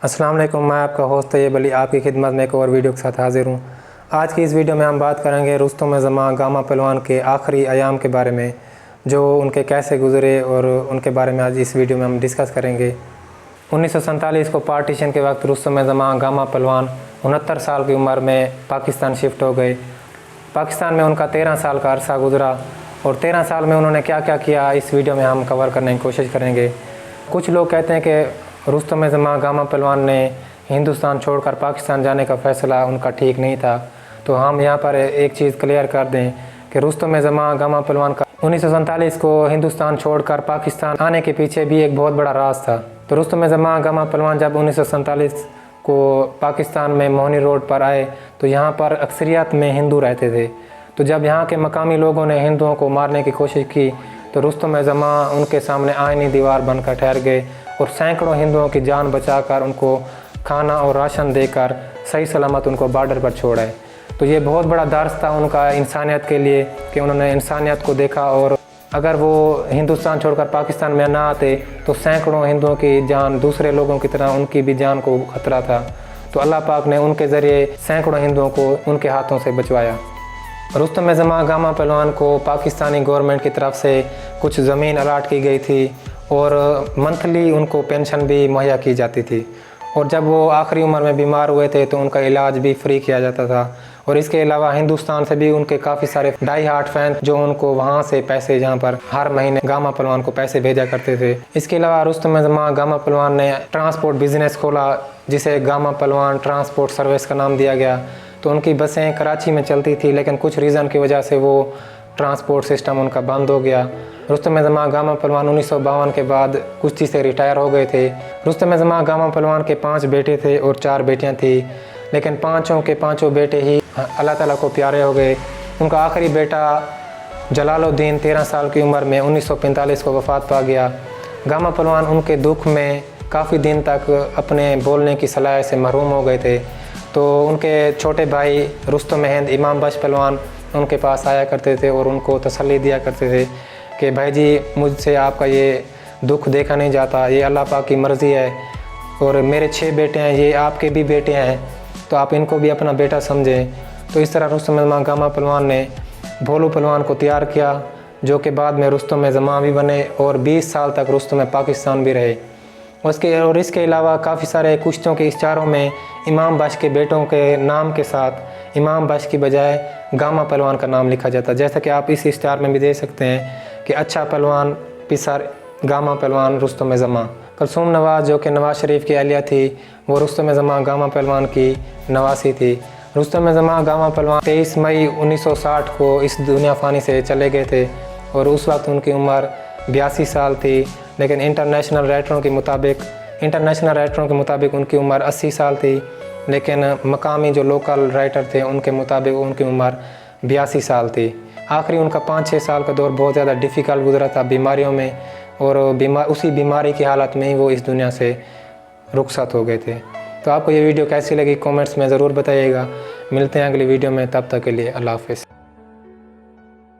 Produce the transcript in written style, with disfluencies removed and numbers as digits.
अस्सलाम वालेकुम, मैं आपका होस्ट तैयब अली आपकी खिदमत में एक और वीडियो के साथ हाज़िर हूँ। आज की इस वीडियो में हम बात करेंगे रुस्तम ज़मां गामा पहलवान के आखिरी अयाम के बारे में, जो उनके कैसे गुज़रे और उनके बारे में आज इस वीडियो में हम डिस्कस करेंगे। 1947 को पार्टीशन के वक्त रुस्तम ज़मां गामा पहलवान 69 साल की उम्र में पाकिस्तान शिफ्ट हो गए। पाकिस्तान में उनका 13 साल का अरसा गुज़रा और 13 साल में उन्होंने क्या क्या किया इस वीडियो में हम कवर करने की कोशिश करेंगे। कुछ लोग कहते हैं कि रुस्तम ज़मां गामा पहलवान ने हिंदुस्तान छोड़कर पाकिस्तान जाने का फ़ैसला उनका ठीक नहीं था। तो हम यहाँ पर एक चीज़ क्लियर कर दें कि रुस्तम ज़मां गामा पहलवान का 1947 को हिंदुस्तान छोड़कर पाकिस्तान आने के पीछे भी एक बहुत बड़ा राज था। तो रुस्तम ज़मां गामा पहलवान जब 1947 को पाकिस्तान में मोहनी रोड पर आए तो यहाँ पर अक्सरियत में हिंदू रहते थे। तो जब यहाँ के मकामी लोगों ने हिंदुओं को मारने की कोशिश की तो रुस्तम ज़मां उनके सामने आईनी दीवार बनकर ठहर गए और सैकड़ों हिंदुओं की जान बचाकर उनको खाना और राशन देकर सही सलामत उनको बॉर्डर पर छोड़ा। तो ये बहुत बड़ा दर्स था उनका इंसानियत के लिए कि उन्होंने इंसानियत को देखा, और अगर वो हिंदुस्तान छोड़कर पाकिस्तान में ना आते तो सैकड़ों हिंदुओं की जान दूसरे लोगों की तरह उनकी भी जान को खतरा था। तो अल्लाह पाक ने उनके ज़रिए सैकड़ों हिंदुओं को उनके हाथों से बचवाया। रुस्तम ज़मां गामा पहलवान को पाकिस्तानी गवर्नमेंट की तरफ से कुछ ज़मीन अलाट की गई थी और मंथली उनको पेंशन भी मुहैया की जाती थी, और जब वो आखिरी उम्र में बीमार हुए थे तो उनका इलाज भी फ्री किया जाता था। और इसके अलावा हिंदुस्तान से भी उनके काफ़ी सारे डाई हार्ट फैन जो उनको वहाँ से पैसे, जहाँ पर हर महीने गामा पहलवान को पैसे भेजा करते थे। इसके अलावा रुस्तम ज़मां गामा पहलवान ने ट्रांसपोर्ट बिज़नेस खोला जिसे गामा पहलवान ट्रांसपोर्ट सर्विस का नाम दिया गया। तो उनकी बसें कराची में चलती थी, लेकिन कुछ रीज़न की वजह से वो ट्रांसपोर्ट सिस्टम उनका बंद हो गया। रुस्तम ज़मां गामा पहलवान 1952 के बाद कुश्ती से रिटायर हो गए थे। रुस्तम ज़मां गामा पहलवान के 5 बेटे थे और 4 बेटियां थी, लेकिन पाँचों के पाँचों बेटे ही अल्लाह ताला को प्यारे हो गए। उनका आखिरी बेटा जलालुद्दीन 13 साल की उम्र में 1945 को वफ़ात पा गया। गामा पहलवान उनके दुख में काफ़ी दिन तक अपने बोलने की सलाहियत से महरूम हो गए थे। तो उनके छोटे भाई रुस्तम हिंद इमाम बख्श पहलवान उनके पास आया करते थे और उनको तसल्ली दिया करते थे कि भाई जी, मुझसे आपका ये दुख देखा नहीं जाता, ये अल्लाह पाक की मर्ज़ी है, और मेरे 6 बेटे हैं, ये आपके भी बेटे हैं, तो आप इनको भी अपना बेटा समझें। तो इस तरह रुस्तम ज़मां गामा पहलवान ने भोलू पहलवान को तैयार किया, जो कि बाद में रुस्तम ज़मां भी बने और 20 साल तक रुस्तम पाकिस्तान भी रहे। इसके अलावा काफ़ी सारे कुश्तियों के इश्तारों में इमाम बख्श के बेटों के नाम के साथ इमाम बख्श की बजाय गामा पहलवान का नाम लिखा जाता है। जैसा कि आप इस इश्तार में भी देख सकते हैं कि अच्छा पहलवान पिसर गामा पहलवान रुस्तम ज़मां। कुलसूम नवाज़ जो कि नवाज़ शरीफ की अहलिया थी, वो रुस्तम ज़मां गामा पहलवान की नवासी थी। रुस्तम ज़मां गामा पहलवान 23 मई 1960 को इस दुनिया फ़ानी से चले गए थे और उस वक्त उनकी उम्र 82 साल थी, लेकिन इंटरनेशनल राइटरों के मुताबिक उनकी उम्र 80 साल थी, लेकिन मकामी जो लोकल राइटर थे उनके मुताबिक उनकी उम्र 82 साल थी। आखिरी उनका 5-6 साल का दौर बहुत ज़्यादा डिफ़िकल्ट गुजरा था बीमारियों में, और उसी बीमारी की हालत में ही वो इस दुनिया से रुखसत हो गए थे। तो आपको ये वीडियो कैसी लगी कमेंट्स में ज़रूर बताइएगा। मिलते हैं अगली वीडियो में, तब तक के लिए अल्लाह हाफ़िज़।